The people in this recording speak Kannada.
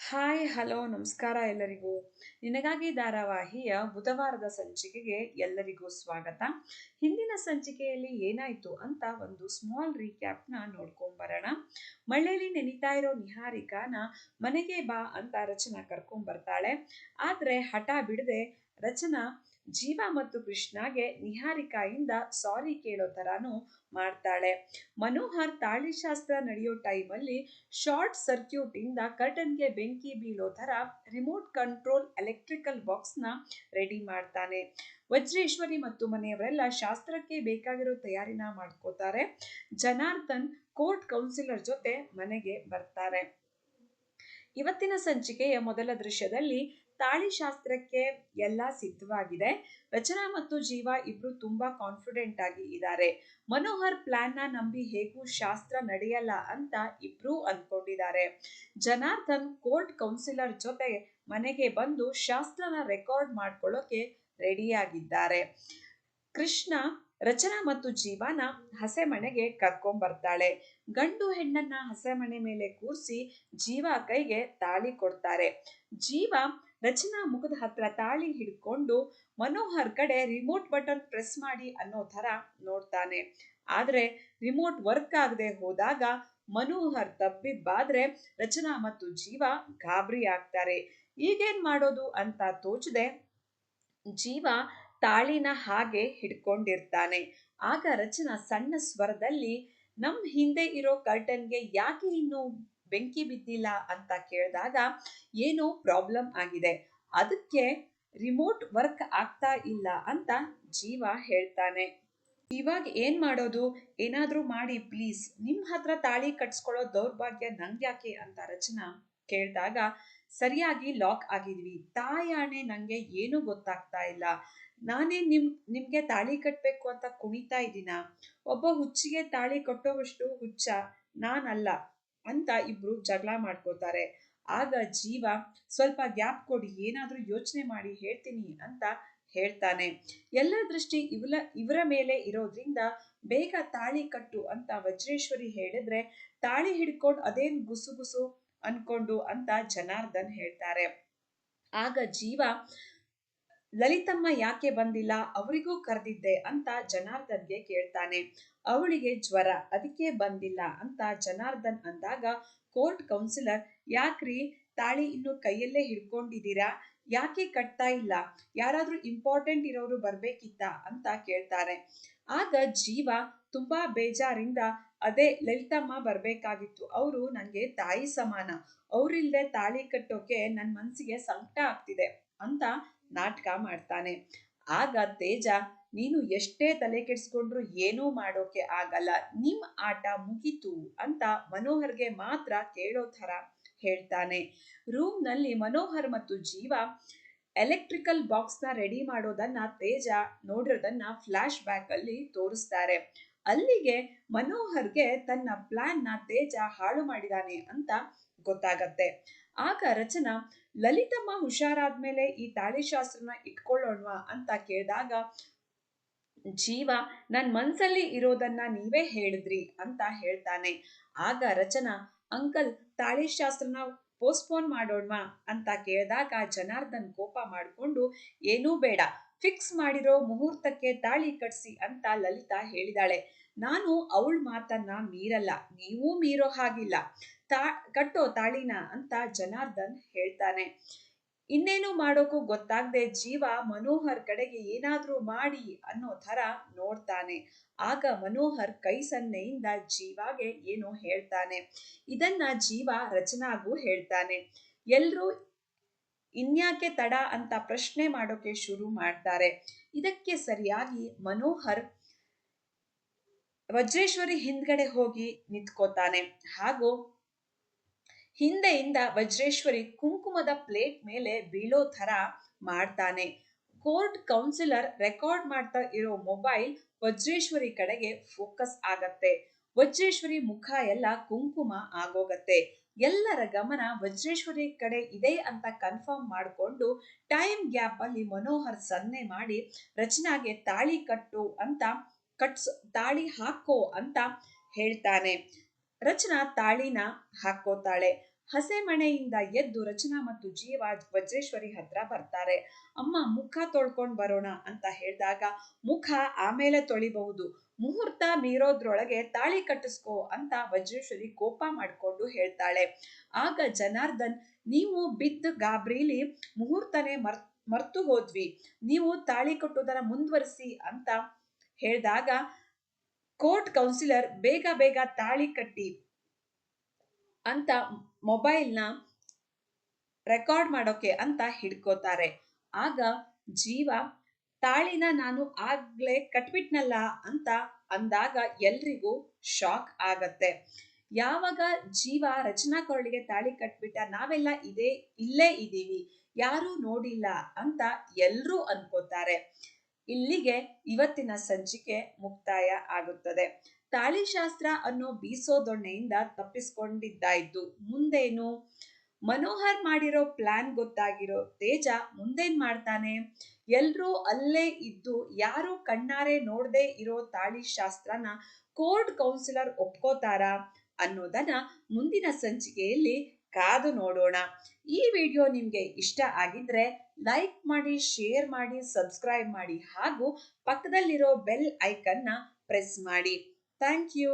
ಹಾಯ್ ಹಲೋ ನಮಸ್ಕಾರ ಎಲ್ಲರಿಗೂ. ನಿನಗಾಗಿ ಧಾರಾವಾಹಿಯ ಬುಧವಾರದ ಸಂಚಿಕೆಗೆ ಎಲ್ಲರಿಗೂ ಸ್ವಾಗತ. ಹಿಂದಿನ ಸಂಚಿಕೆಯಲ್ಲಿ ಏನಾಯ್ತು ಅಂತ ಒಂದು ಸ್ಮಾಲ್ ರೀಕ್ಯಾಪ್ನ ನೋಡ್ಕೊಂಬರೋಣ. ಮಳೆಯಲ್ಲಿ ನೆನಿತಾ ಇರೋ ನಿಹಾರಿಕಾನ ಮನೆಗೆ ಬಾ ಅಂತ ರಚನಾ ಕರ್ಕೊಂಬರ್ತಾಳೆ. ಆದ್ರೆ ಹಠ ಬಿಡದೆ ರಚನಾ ಜೀವ ಮತ್ತು ಕೃಷ್ಣಗೆ ನಿಹಾರಿಕಾಯಿಂದ ಸಾರಿ ಕೇಳೋ ತರಾನು ಮಾಡ್ತಾಳೆ. ಮನೋಹರ್ ತಾಳಿಶಾಸ್ತ್ರ ನಡೆಯೋ ಟೈಮಲ್ಲಿ ಶಾರ್ಟ್ ಸರ್ಕ್ಯೂಟ್ ಇಂದ ಕರ್ಟನ್ಗೆ ಬೆಂಕಿ ಬೀಳೋ ತರ ರಿಮೋಟ್ ಕಂಟ್ರೋಲ್ ಎಲೆಕ್ಟ್ರಿಕಲ್ ಬಾಕ್ಸ್ ನ ರೆಡಿ ಮಾಡ್ತಾನೆ. ವಜ್ರೇಶ್ವರಿ ಮತ್ತು ಮನೆಯವರೆಲ್ಲ ಶಾಸ್ತ್ರಕ್ಕೆ ಬೇಕಾಗಿರೋ ತಯಾರಿನ ಮಾಡ್ಕೋತಾರೆ. ಜನಾರ್ದನ್ ಕೋರ್ಟ್ ಕೌನ್ಸಿಲರ್ ಜೊತೆ ಮನೆಗೆ ಬರ್ತಾರೆ. ಇವತ್ತಿನ ಸಂಚಿಕೆಯ ಮೊದಲ ದೃಶ್ಯದಲ್ಲಿ ತಾಳಿಶಾಸ್ತ್ರಕ್ಕೆ ಎಲ್ಲ ಸಿದ್ಧವಾಗಿದೆ. ರಚನಾ ಮತ್ತು ಜೀವ ಇಬ್ರು ತುಂಬಾ ಕಾನ್ಫಿಡೆಂಟ್ ಆಗಿ ಇದ್ದಾರೆ. ಮನೋಹರ್ ಪ್ಲಾನ್ ನ ನಂಬಿ ಹೇಗೂ ಶಾಸ್ತ್ರ ನಡೆಯಲ್ಲ ಅಂತ ಇಬ್ರು ಅಂದ್ಕೊಂಡಿದ್ದಾರೆ. ಜನಾರ್ದನ್ ಕೋರ್ಟ್ ಕೌನ್ಸಿಲರ್ ಜೊತೆ ಮನೆಗೆ ಬಂದು ಶಾಸ್ತ್ರನ ರೆಕಾರ್ಡ್ ಮಾಡ್ಕೊಳ್ಳೋಕೆ ರೆಡಿಯಾಗಿದ್ದಾರೆ. ಕೃಷ್ಣ ರಚನಾ ಮತ್ತು ಜೀವನ ಹಸೆಮಣೆಗೆ ಕರ್ಕೊಂಡ್ಬರ್ತಾಳೆ. ಗಂಡು ಹೆಣ್ಣನ್ನ ಹಸೆಮಣೆ ಮೇಲೆ ಕೂರಿಸಿ ಜೀವ ಕೈಗೆ ತಾಳಿ ಕೊಡ್ತಾರೆ. ಜೀವ ರಚನಾ ಮುಖದ ಹತ್ರ ತಾಳಿ ಹಿಡ್ಕೊಂಡು ಮನೋಹರ್ ಕಡೆ ರಿಮೋಟ್ ಬಟನ್ ಪ್ರೆಸ್ ಮಾಡಿ ಅನ್ನೋ ತರ ನೋಡ್ತಾನೆ. ಆದ್ರೆ ರಿಮೋಟ್ ವರ್ಕ್ ಆಗದೆ ಹೋದಾಗ ಮನೋಹರ್ ತಬ್ಬಿಬ್ಬಾದ್ರೆ ರಚನಾ ಮತ್ತು ಜೀವ ಗಾಬರಿ ಆಗ್ತಾರೆ. ಈಗೇನ್ ಮಾಡೋದು ಅಂತ ತೋಚದೆ ಜೀವ ತಾಳಿನ ಹಾಗೆ ಹಿಡ್ಕೊಂಡಿರ್ತಾನೆ. ಆಗ ರಚನಾ ಸಣ್ಣ ಸ್ವರದಲ್ಲಿ ನಮ್ ಹಿಂದೆ ಇರೋ ಕರ್ಟನ್ಗೆ ಯಾಕೆ ಇನ್ನು ಬೆಂಕಿ ಬಿದ್ದಿಲ್ಲ ಅಂತ ಕೇಳಿದಾಗ ಏನೋ ಪ್ರಾಬ್ಲಮ್ ಆಗಿದೆ, ಅದಕ್ಕೆ ರಿಮೋಟ್ ವರ್ಕ್ ಆಗ್ತಾ ಇಲ್ಲ ಅಂತ ಜೀವ ಹೇಳ್ತಾನೆ. ಇವಾಗ ಏನ್ ಮಾಡೋದು, ಏನಾದ್ರೂ ಮಾಡಿ ಪ್ಲೀಸ್, ನಿಮ್ ಹತ್ರ ತಾಳಿ ಕಟ್ಸ್ಕೊಳ್ಳೋ ದೌರ್ಭಾಗ್ಯ ನಂಗ್ಯಾಕೆ ಅಂತ ರಚನಾ ಕೇಳಿದಾಗ ಸರಿಯಾಗಿ ಲಾಕ್ ಆಗಿದ್ವಿ, ತಾಯಾಣೆ ನಂಗೆ ಏನು ಗೊತ್ತಾಗ್ತಾ ಇಲ್ಲ, ನಾನೇ ನಿಮ್ಗೆ ತಾಳಿ ಕಟ್ಬೇಕು ಅಂತ ಕುಣಿತಾ ಇದ್ದೀನ, ಒಬ್ಬ ಹುಚ್ಚಿಗೆ ತಾಳಿ ಕಟ್ಟೋವಷ್ಟು ಹುಚ್ಚ ನಾನಲ್ಲ ಅಂತ ಇಬ್ರು ಜಗಳ ಮಾಡ್ಕೋತಾರೆ. ಆಗ ಜೀವ ಸ್ವಲ್ಪ ಗ್ಯಾಪ್ ಕೊಡಿ, ಏನಾದ್ರೂ ಯೋಚನೆ ಮಾಡಿ ಹೇಳ್ತೀನಿ ಅಂತ ಹೇಳ್ತಾನೆ. ಎಲ್ಲರ ದೃಷ್ಟಿ ಇವರ ಮೇಲೆ ಇರೋದ್ರಿಂದ ಬೇಗ ತಾಳಿ ಕಟ್ಟು ಅಂತ ವಜ್ರೇಶ್ವರಿ ಹೇಳಿದ್ರೆ ತಾಳಿ ಹಿಡ್ಕೊಂಡು ಅದೇನ್ ಗುಸುಗುಸು ಅನ್ಕೊಂಡು ಅಂತ ಜನಾರ್ದನ್ ಹೇಳ್ತಾರೆ. ಆಗ ಜೀವ ಲಲಿತಮ್ಮ ಯಾಕೆ ಬಂದಿಲ್ಲ, ಅವರಿಗೂ ಕರೆದಿದ್ದೆ ಅಂತ ಜನಾರ್ದನ್ಗೆ ಕೇಳ್ತಾನೆ. ಅವಳಿಗೆ ಜ್ವರ, ಅದಕ್ಕೆ ಬಂದಿಲ್ಲ ಅಂತ ಜನಾರ್ದನ್ ಅಂದಾಗ ಕೋರ್ಟ್ ಕೌನ್ಸಿಲರ್ ಯಾಕ್ರಿ ತಾಳಿ ಇನ್ನು ಕೈಯಲ್ಲೇ ಹಿಡ್ಕೊಂಡಿದ್ದೀರಾ, ಯಾಕೆ ಕಟ್ತಾ ಇಲ್ಲ, ಯಾರಾದ್ರೂ ಇಂಪಾರ್ಟೆಂಟ್ ಇರೋರು ಬರ್ಬೇಕಿತ್ತ ಅಂತ ಕೇಳ್ತಾರೆ. ಆಗ ಜೀವ ತುಂಬಾ ಬೇಜಾರಿಂದ ಅದೇ ಲಲಿತಮ್ಮ ಬರ್ಬೇಕಾಗಿತ್ತು, ಅವರು ನಂಗೆ ತಾಯಿ ಸಮಾನ, ಅವ್ರಿಲ್ದೆ ತಾಳಿ ಕಟ್ಟೋಕೆ ನನ್ ಮನ್ಸಿಗೆ ಸಂಕಟ ಆಗ್ತಿದೆ ಅಂತ ನಾಟಕ ಮಾಡ್ತಾನೆ. ಆಗ ತೇಜ ನೀನು ಎಷ್ಟೇ ತಲೆ ಕೆಡಿಸ್ಕೊಂಡ್ರು ಏನೂ ಮಾಡೋಕೆ ಆಗಲ್ಲ, ನಿಮ್ ಆಟ ಮುಗೀತು ಅಂತ ಮನೋಹರ್ಗೆ ಮಾತ್ರ ಕೇಳೋ ತರ ಹೇಳ್ತಾನೆ. ರೂಮ್ ನಲ್ಲಿ ಮನೋಹರ್ ಮತ್ತು ಜೀವ ಎಲೆಕ್ಟ್ರಿಕಲ್ ಬಾಕ್ಸ್ ನ ರೆಡಿ ಮಾಡೋದನ್ನ ತೇಜ ನೋಡಿರೋದನ್ನ ಫ್ಲಾಶ್ ಬ್ಯಾಕ್ ಅಲ್ಲಿ ತೋರಿಸ್ತಾರೆ. ಅಲ್ಲಿಗೆ ಮನೋಹರ್ಗೆ ತನ್ನ ಪ್ಲಾನ್ ನ ತೇಜ ಹಾಳು ಮಾಡಿದಾನೆ ಅಂತ ಗೊತ್ತಾಗತ್ತೆ. ಆಗ ರಚನಾ ಲಲಿತಮ್ಮ ಹುಷಾರಾದ್ಮೇಲೆ ಈ ತಾಳಿಶಾಸ್ತ್ರನ ಇಟ್ಕೊಳ್ಳೋಣವಾ ಅಂತ ಕೇಳಿದಾಗ ಜೀವ ನನ್ ಮನ್ಸಲ್ಲಿ ಇರೋದನ್ನ ನೀವೇ ಹೇಳಿದ್ರಿ ಅಂತ ಹೇಳ್ತಾನೆ. ಆಗ ರಚನಾ ಅಂಕಲ್ ತಾಳಿಶಾಸ್ತ್ರನ ಪೋಸ್ಟ್ಪೋನ್ ಮಾಡೋಣವಾ ಅಂತ ಕೇಳಿದಾಗ ಜನಾರ್ದನ್ ಕೋಪ ಮಾಡ್ಕೊಂಡು ಏನೂ ಬೇಡ, ಫಿಕ್ಸ್ ಮಾಡಿರೋ ಮುಹೂರ್ತಕ್ಕೆ ತಾಳಿ ಕಟ್ಸಿ ಅಂತ ಲಲಿತಾ ಹೇಳಿದಾಳೆ, ನಾನು ಅವಳ ಮಾತನ್ನ ಮೀರಲ್ಲ, ನೀವೂ ಮೀರೋ ಹಾಗಿಲ್ಲ, ಕಟ್ಟೋ ತಾಳಿನ ಅಂತ ಜನಾರ್ದನ್ ಹೇಳ್ತಾನೆ. ಇನ್ನೇನು ಮಾಡೋಕು ಗೊತ್ತಾಗದೆ ಜೀವ ಮನೋಹರ್ ಕಡೆಗೆ ಏನಾದ್ರೂ ಮಾಡಿ ಅನ್ನೋ ತರ ನೋಡ್ತಾನೆ. ಆಗ ಮನೋಹರ್ ಕೈ ಸನ್ನೆಯಿಂದ ಜೀವಾಗೆ ಏನೋ ಹೇಳ್ತಾನೆ. ಇದನ್ನ ಜೀವ ರಚನಾಗೂ ಹೇಳ್ತಾನೆ. ಎಲ್ರೂ ಇನ್ಯಾಕೆ ತಡ ಅಂತ ಪ್ರಶ್ನೆ ಮಾಡೋಕೆ ಶುರು ಮಾಡ್ತಾರೆ. ಇದಕ್ಕೆ ಸರಿಯಾಗಿ ಮನೋಹರ್ ವಜ್ರೇಶ್ವರಿ ಹಿಂದ್ಗಡೆ ಹೋಗಿ ನಿಂತ್ಕೋತಾನೆ. ಹಾಗೂ ಹಿಂದೆಯಿಂದ ವಜ್ರೇಶ್ವರಿ ಕುಂಕುಮದ ಪ್ಲೇಟ್ ಮೇಲೆ ಬೀಳೋ ತರ ಮಾಡ್ತಾನೆ. ಕೋರ್ಟ್ ಕೌನ್ಸಿಲರ್ ರೆಕಾರ್ಡ್ ಮಾಡ್ತಾ ಇರೋ ಮೊಬೈಲ್ ವಜ್ರೇಶ್ವರಿ ಕಡೆಗೆ ಫೋಕಸ್ ಆಗತ್ತೆ. ವಜ್ರೇಶ್ವರಿ ಮುಖ ಎಲ್ಲ ಕುಂಕುಮ ಆಗೋಗತ್ತೆ. ಎಲ್ಲರ ಗಮನ ವಜ್ರೇಶ್ವರಿ ಕಡೆ ಇದೆ ಅಂತ ಕನ್ಫರ್ಮ್ ಮಾಡಿಕೊಂಡು ಟೈಮ್ ಗ್ಯಾಪ್ ಅಲ್ಲಿ ಮನೋಹರ್ ಸನ್ನೆ ಮಾಡಿ ರಚನಾಗೆ ತಾಳಿ ಕಟ್ಟು ಅಂತ ತಾಳಿ ಹಾಕೋ ಅಂತ ಹೇಳ್ತಾನೆ. ರಚನಾ ತಾಳಿನ ಹಾಕೋತಾಳೆ. ಹಸೆ ಮಣೆಯಿಂದ ಎದ್ದು ರಚನಾ ಮತ್ತು ಜೀವ ವಜ್ರೇಶ್ವರಿ ಹತ್ರ ಬರ್ತಾರೆ. ಅಮ್ಮ ಮುಖ ತೊಳ್ಕೊಂಡ್ ಬರೋಣ ಅಂತ ಹೇಳಿದಾಗ ಮುಖ ಆಮೇಲೆ ತೊಳಿಬಹುದು, ಮುಹೂರ್ತ ಮೀರೋದ್ರೊಳಗೆ ತಾಳಿ ಕಟ್ಟಿಸ್ಕೋ ಅಂತ ವಜ್ರೇಶ್ವರಿ ಕೋಪ ಮಾಡ್ಕೊಂಡು ಹೇಳ್ತಾಳೆ. ಆಗ ಜನಾರ್ದನ್, ನೀವು ಬಿದ್ದ ಗಾಬ್ರಿಲಿ ಮುಹೂರ್ತನೇ ಮರ್ತು ಹೋದ್ವಿ, ನೀವು ತಾಳಿ ಕಟ್ಟುವುದನ್ನ ಮುಂದುವರಿಸಿ ಅಂತ ಹೇಳಿದಾಗ ಕೋರ್ಟ್ ಕೌನ್ಸಿಲರ್ ಬೇಗ ಬೇಗ ತಾಳಿ ಕಟ್ಟಿ ಅಂತ ಮೊಬೈಲ್ನ ರೆಕಾರ್ಡ್ ಮಾಡೋಕೆ ಅಂತ ಹಿಡ್ಕೋತಾರೆ. ಆಗ ಜೀವ, ತಾಳಿನ ನಾನು ಆಗ್ಲೇ ಕಟ್ಬಿಟ್ನಲ್ಲ ಅಂತ ಅಂದಾಗ ಎಲ್ರಿಗೂ ಶಾಕ್ ಆಗತ್ತೆ. ಯಾವಾಗ ಜೀವ ರಚನಾ ಕೊರಳಿಗೆ ತಾಳಿ ಕಟ್ಬಿಟ್ಟ, ನಾವೆಲ್ಲ ಇಲ್ಲೇ ಇದೀವಿ, ಯಾರೂ ನೋಡಿಲ್ಲ ಅಂತ ಎಲ್ರೂ ಅನ್ಕೋತಾರೆ. ಇಲ್ಲಿಗೆ ಇವತ್ತಿನ ಸಂಚಿಕೆ ಮುಕ್ತಾಯ ಆಗುತ್ತದೆ. ತಾಳಿಶಾಸ್ತ್ರ ಅನ್ನೋ ಬೀಸೋ ದೊಣ್ಣೆಯಿಂದ ತಪ್ಪಿಸ್ಕೊಂಡಿದ್ದಾಯ್ತು. ಮುಂದೇನು? ಮನೋಹರ್ ಮಾಡಿರೋ ಪ್ಲಾನ್ ಗೊತ್ತಾಗಿರೋ ತೇಜ ಮುಂದೇನ್ ಮಾಡ್ತಾನೆ? ಎಲ್ರೂ ಅಲ್ಲೇ ಇದ್ದು ಯಾರು ಕಣ್ಣಾರೆ ನೋಡದೆ ಇರೋ ತಾಳಿಶಾಸ್ತ್ರನ ಕೋರ್ಟ್ ಕೌನ್ಸಿಲರ್ ಒಪ್ಕೋತಾರಾ ಅನ್ನೋದನ್ನ ಮುಂದಿನ ಸಂಚಿಕೆಯಲ್ಲಿ ಕಾದು ನೋಡೋಣ. ಈ ವಿಡಿಯೋ ನಿಮ್ಗೆ ಇಷ್ಟ ಆಗಿದ್ರೆ ಲೈಕ್ ಮಾಡಿ, ಶೇರ್ ಮಾಡಿ, ಸಬ್ಸ್ಕ್ರೈಬ್ ಮಾಡಿ ಹಾಗೂ ಪಕ್ಕದಲ್ಲಿರೋ ಬೆಲ್ ಐಕನ್ನ ಪ್ರೆಸ್ ಮಾಡಿ. Thank you.